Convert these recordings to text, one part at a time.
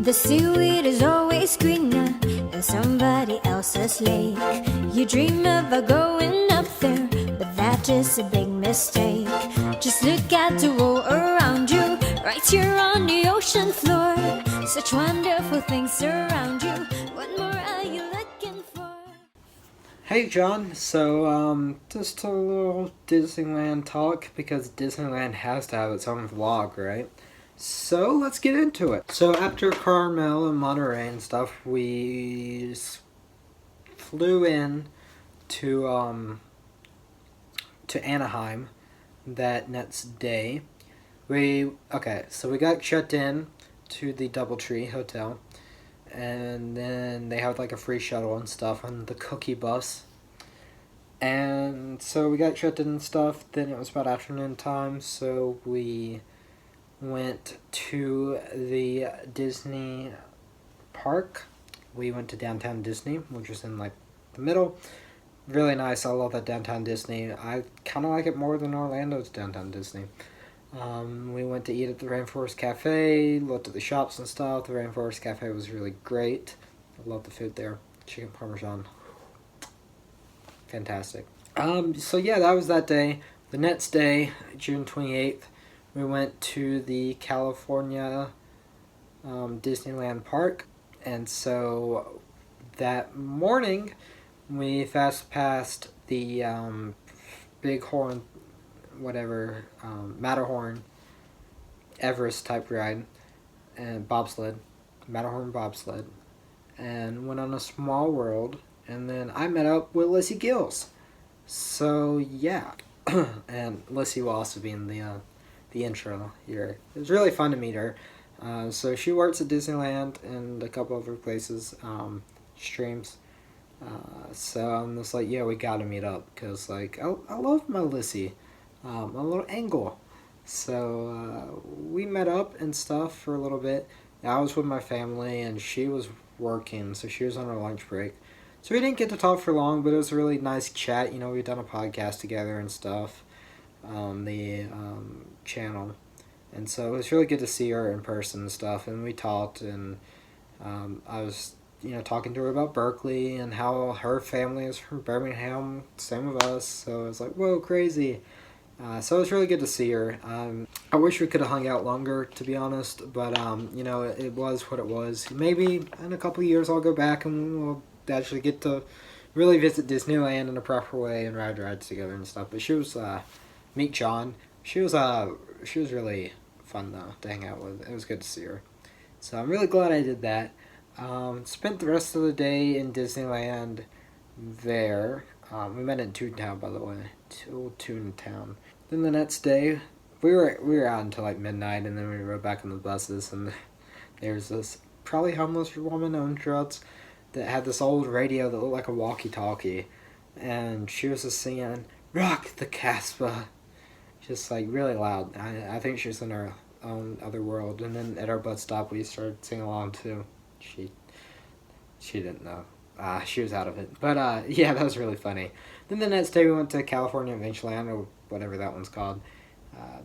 The seaweed is always greener in somebody else's lake. You dream of going up there, but that is a big mistake. Just look at the world around you, right here on the ocean floor. Such wonderful things surround you. What more are you looking for? Hey John, so just a little Disneyland talk because Disneyland has to have its own vlog, right? So let's get into it. So after Carmel and Monterey and stuff, we flew in to Anaheim that next day. So we got checked in to the DoubleTree Hotel. And then they had like a free shuttle and stuff on the Cookie Bus. And so we got checked in and stuff. Then it was about afternoon time, so we went to the Disney park. We went to Downtown Disney, which was in like the middle. Really nice. I love that Downtown Disney. I kind of like it more than Orlando's Downtown Disney. We went to eat at the Rainforest Cafe, looked at the shops and stuff. The Rainforest Cafe was really great. I love the food there. Chicken Parmesan. Fantastic. So yeah, that was that day. The next day, June 28th, we went to the California Disneyland Park. And so that morning, we fast passed the Bighorn Matterhorn Everest type ride and Matterhorn bobsled, and went on a Small World, and then I met up with Lissy Gills. So yeah, and Lissy will also be in the intro here. It was really fun to meet her. So she works at Disneyland and a couple other places, streams. So I'm just like, yeah, we gotta meet up, because like I love my Lissy. A little angle. So we met up and stuff for a little bit. I was with my family and she was working, so she was on her lunch break. So we didn't get to talk for long, but it was a really nice chat. You know, we've done a podcast together and stuff on the channel. And so it was really good to see her in person and stuff. And we talked, and I was talking to her about Berkeley and how her family is from Birmingham, same with us. So it was like, whoa, crazy. So it was really good to see her. I wish we could have hung out longer, to be honest, but it was what it was. Maybe in a couple of years I'll go back and we'll actually get to really visit Disneyland in a proper way and ride rides together and stuff. But she was meet John. She was really fun though to hang out with. It was good to see her. So I'm really glad I did that. Spent the rest of the day in Disneyland there. We met in Toontown, by the way. Toontown. Then the next day, we were out until like midnight, and then we rode back on the buses, and there's this probably homeless woman on drugs that had this old radio that looked like a walkie-talkie, and she was just singing "Rock the Casbah," just like really loud. I think she was in her own other world. And then at our bus stop, we started singing along too. She didn't know. She was out of it. But yeah, that was really funny. Then the next day we went to California Adventureland, or whatever that one's called.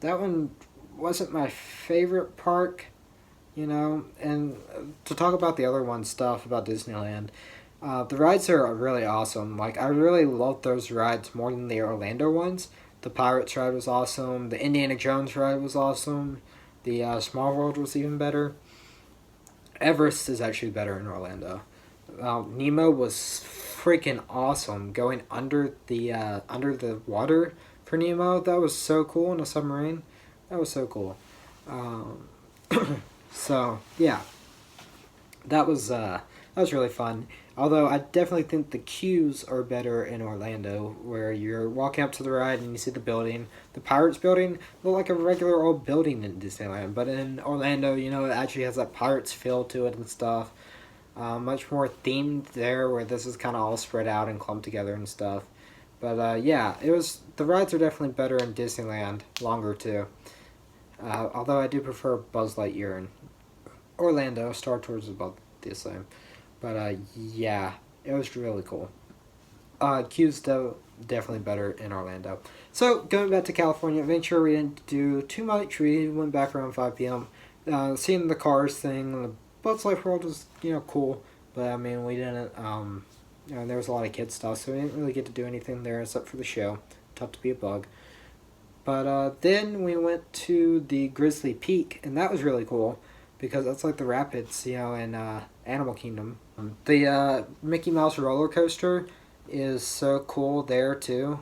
That one wasn't my favorite park, and to talk about the other one stuff about Disneyland, the rides are really awesome. Like, I really loved those rides more than the Orlando ones. The Pirates ride was awesome. The Indiana Jones ride was awesome. The Small World was even better. Everest is actually better in Orlando. Nemo was freaking awesome. Going under the water for Nemo, that was so cool in a submarine. That was so cool. So yeah, that was really fun. Although I definitely think the queues are better in Orlando, where you're walking up to the ride and you see the building. The Pirates building look like a regular old building in Disneyland, but in Orlando, it actually has that Pirates feel to it and stuff. Much more themed there, where this is kind of all spread out and clumped together and stuff. But yeah, the rides are definitely better in Disneyland, longer too. Although I do prefer Buzz Lightyear in Orlando. Star Tours is about the same. But yeah, it was really cool. Queues definitely better in Orlando. So going back to California Adventure, we didn't do too much. We went back around 5 p.m. Seeing the Cars thing, the Bugs Life World was, cool, but I mean, we didn't, there was a lot of kid stuff, so we didn't really get to do anything there except for the show. Tough to be a bug. But then we went to the Grizzly Peak, and that was really cool because that's like the rapids, in Animal Kingdom. The Mickey Mouse roller coaster is so cool there too.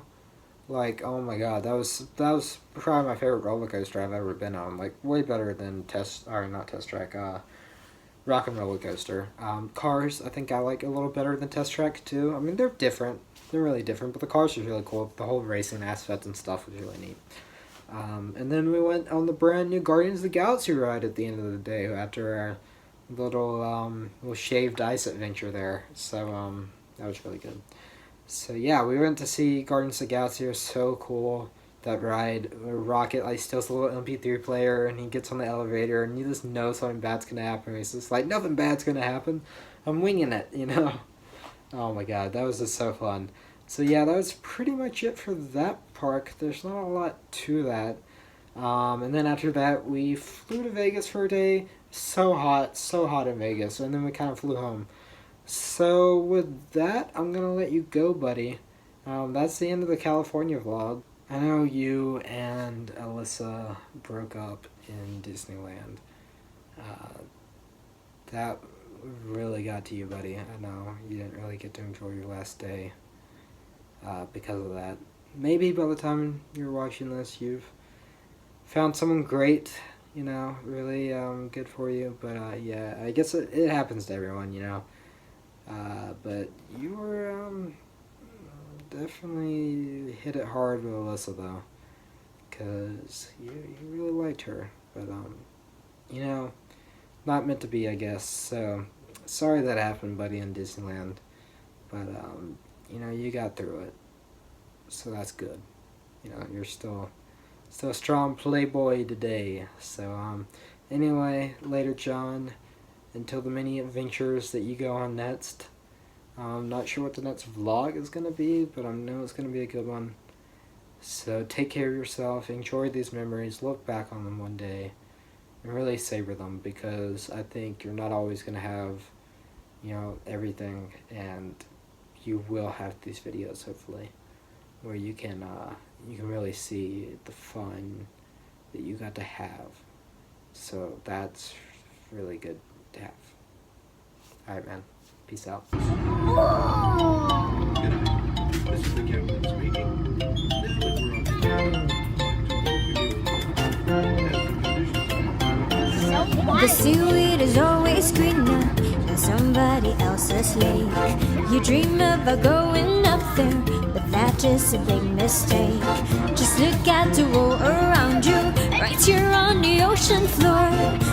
Like, oh my god, that was probably my favorite roller coaster I've ever been on. Like, way better than Rock and Roller Coaster. Cars, I think I like a little better than Test Track too. I mean, they're different. They're really different, but the Cars was really cool. The whole racing aspect and stuff was really neat. And then we went on the brand new Guardians of the Galaxy ride at the end of the day after our little shaved ice adventure there. So that was really good. So yeah, we went to see Guardians of the Galaxy. It was so cool. That ride, Rocket steals a little MP3 player and he gets on the elevator and you just know something bad's gonna happen. He's just like, nothing bad's gonna happen. I'm winging it, Oh my god, that was just so fun. So yeah, that was pretty much it for that park. There's not a lot to that. And then after that, we flew to Vegas for a day. So hot in Vegas. And then we kind of flew home. So with that, I'm gonna let you go, buddy. That's the end of the California vlog. I know you and Alyssa broke up in Disneyland. That really got to you, buddy. I know you didn't really get to enjoy your last day because of that. Maybe by the time you're watching this, you've found someone great, really good for you. But yeah, I guess it happens to everyone, but you were definitely hit it hard with Alyssa though, because you really liked her, but not meant to be, I guess. So sorry that happened, buddy, in Disneyland, but you got through it, so that's good. You're still a strong playboy today. So anyway, later, John. Until the many adventures that you go on next. I'm not sure what the next vlog is going to be, but I know it's going to be a good one. So take care of yourself, enjoy these memories, look back on them one day, and really savor them, because I think you're not always going to have, everything, and you will have these videos, hopefully, where you can really see the fun that you got to have. So that's really good to have. Alright, man. Peace out. Good night. This is the captain speaking. Now that we're on the The seaweed is always greener than somebody else's lake. You dream about going up there, but that is a big mistake. Just look at the world around you, right here on the ocean floor.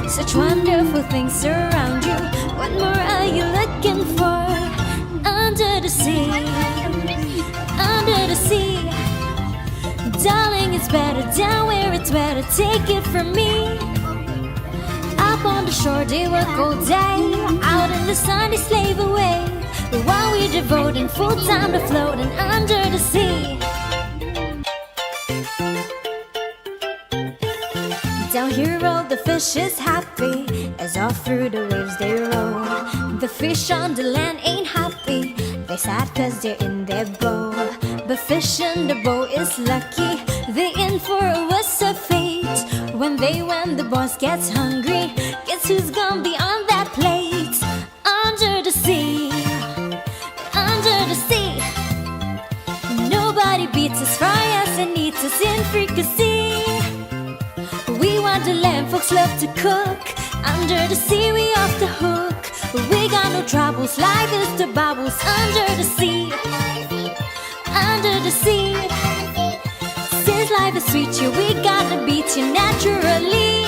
Such wonderful things around you. What more are you looking for? Under the sea, under the sea. Darling, it's better down where it's better. Take it from me. Up on the shore they work all day, out in the sun they slave away. But while we're devoting full time to floating under the sea. Down here all the fish is happy, as all through the waves they roll. The fish on the land ain't happy, they sad cause they're in their bow. But fish in the bow is lucky, they in for a worse of fate. When the boss gets hungry, guess who's gonna be on that plate? Under the sea, under the sea. Nobody beats us, fry us and eats us in frequency. We Wonderland folks love to cook, under the sea we off the hook. We got no troubles, life is the bubbles. Under the sea, under the sea. Since life is sweet, you we gotta beat you naturally.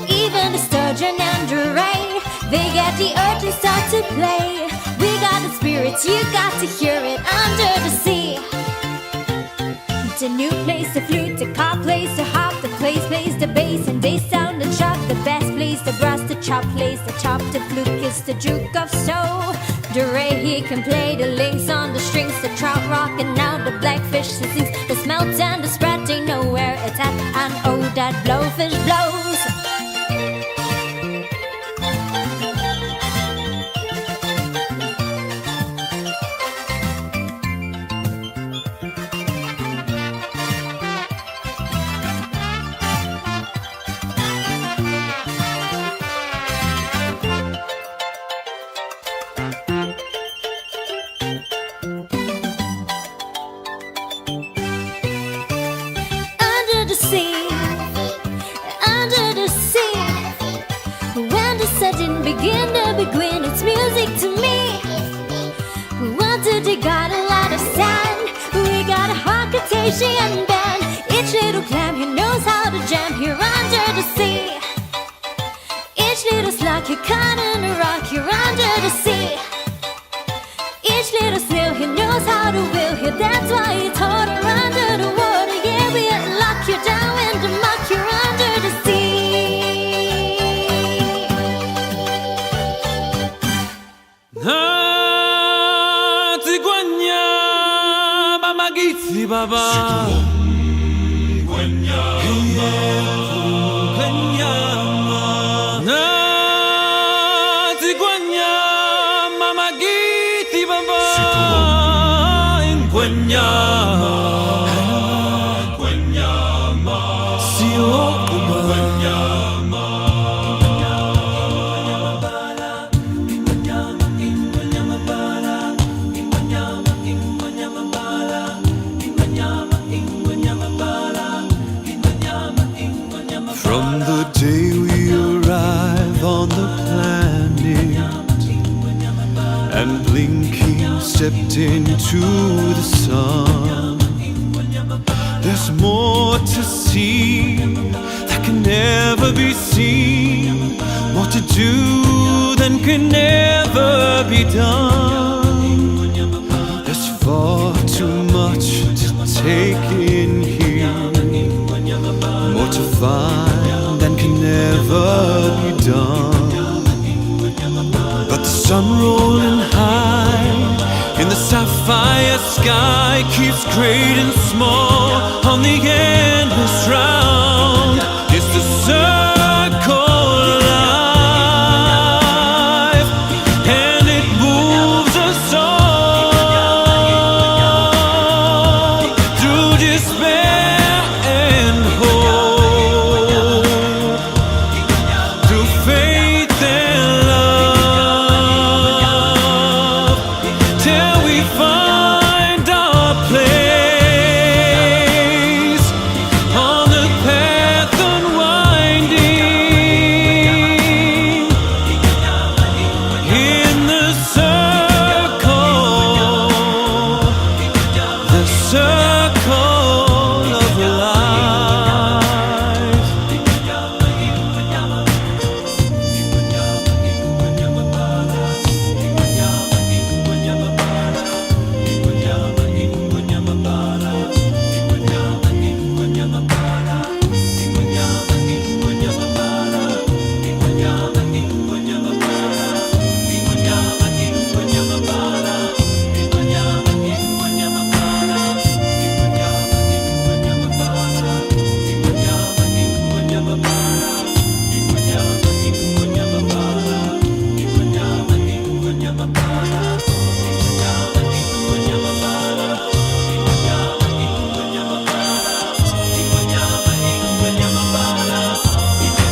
Even the sturgeon and the ray, they get the urge and start to play. We got the spirits, you got to hear it under the sea. The new plays the flute, the car plays the harp, the plays the bass, and they sound and sharp. The bass plays the brass, the chop plays the chop, the flute is the juke of soul. The ray he can play the links on the strings, the trout rockin' now, the blackfish he sings, the smelt and the sprat they know where it's at, and oh that blowfish blows. got a lot of sand. We got a Hawkatasian band. Each little clam here knows how to jam here under the sea. Each little slug here caught in a rock here under the sea. Each little snail here knows how to wheel here. That's why it's harder under the water. Yeah, we'll lock you down in the muck here under the sea. Baba From the day we arrive on the planet and blinking stepped into the sun, there's more to see that can never be seen, more to do than can never be done. There's far too much to take in here, more to find than can never be done. But the sun rolling high in the sapphire sky keeps great and small on the endless round. It's the circle of life, and it moves us all through despair and hope, through faith and love, till we find our place on the path unwinding in the circle of life.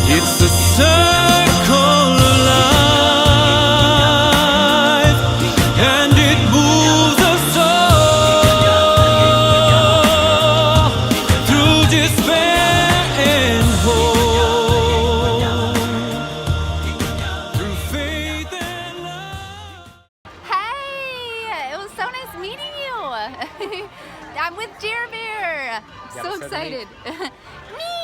It's the circle of life, and it moves us all through despair and hope, through faith and love. Hey, it was so nice meeting you. I'm with Jeremy. So excited. Me.